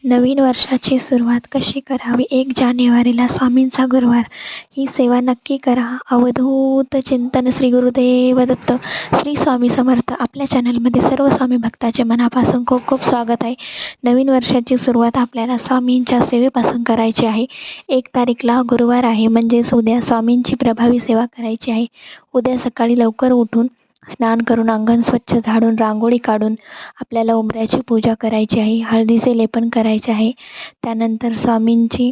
नवीन वर्षाची सुरुवात कशी करावी? 1 जानेवारीला स्वामींचा गुरुवार. ही सेवा नक्की करा. अवधूत चिंतन श्री गुरुदेव दत्त. श्री स्वामी समर्थ. आपल्या चॅनलमध्ये सर्व स्वामी भक्ताचे मनापासून खूप खूप स्वागत आहे. नवीन वर्षाची सुरुवात आपल्याला स्वामींच्या सेवेपासून करायची आहे. 1 तारीखला गुरुवार आहे, म्हणजेच उद्या स्वामींची प्रभावी सेवा करायची आहे. उद्या सकाळी लवकर उठून स्नान करून अंगण स्वच्छ झाडून रांगोळी काढून आपल्याला उंबऱ्याची पूजा करायची आहे. हळदीचे लेपन करायचे आहे. त्यानंतर स्वामींची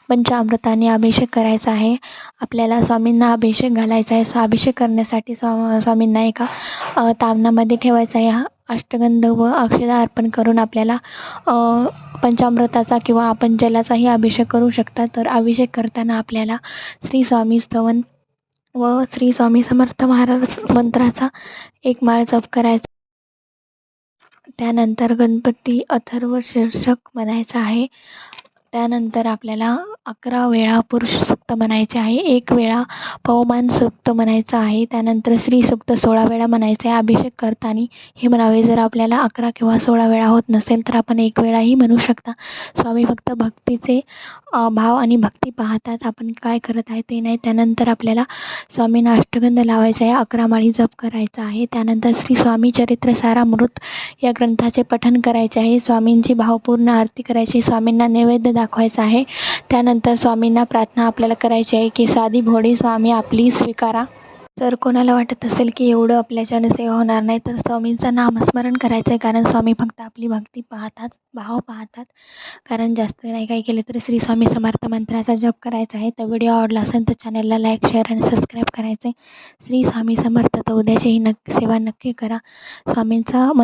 पंचामृताने अभिषेक करायचा आहे. आपल्याला स्वामींना अभिषेक घालायचा आहे. अभिषेक करण्यासाठी स्वामींना एका तामणामध्ये ठेवायचा आहे. अष्टगंध व अक्षदा अर्पण करून आपल्याला पंचामृताचा किंवा आपण जलाचाही अभिषेक करू शकता. तर अभिषेक करताना आपल्याला श्री स्वामी स्तवन व श्री स्वामी समर्थ महाराज मंत्राचा 1 माळ जप करायचा. त्यानंतर गणपती अथर्व शीर्षक म्हणायचं आहे. त्यानंतर आपल्याला 11 वेळा पुरुष सूक्त म्हणायचे आहे. 1 वेळा पवमान सूक्त म्हणायचं आहे. त्यानंतर श्री सूक्त 16 वेळा म्हणायचं आहे. अभिषेक करताना हे म्हणावे. जर आपल्याला 11 किंवा 16 वेळा होत नसेल तर आपण 1 वेळाही म्हणू शकता. स्वामी फक्त भक्तीचे भाव आणि भक्ती पाहतात, आपण काय करत आहे ते नाही. त्यानंतर आपल्याला स्वामींना अष्टगंध लावायचा आहे. 11 माळी जप करायचा आहे. त्यानंतर श्री स्वामी चरित्र सारामृत या ग्रंथाचे पठण करायचे आहे. स्वामींची भावपूर्ण आरती करायची. स्वामींना नैवेद्य दाखवायचा आहे. त्यानंतर स्वामींना प्रार्थना आपल्याला करायची आहे की साधी भोळी स्वामी आपली स्वीकारा. जर कोणाला वाटत असेल की एवढं आपल्याच्याने सेवा होणार नाही, तर स्वामींचं नामस्मरण करायचं आहे. कारण स्वामी फक्त आपली भक्ती पाहतात, भाव पाहतात. कारण जास्त नाही काही केलं तरी श्री स्वामी समर्थ मंत्राचा जप करायचा आहे. तर व्हिडिओ आवडला असेल तर चॅनलला लाईक, शेअर आणि सबस्क्राईब करायचं आहे. श्री स्वामी समर्थ. तर उद्याची ही सेवा नक्की करा. स्वामींचा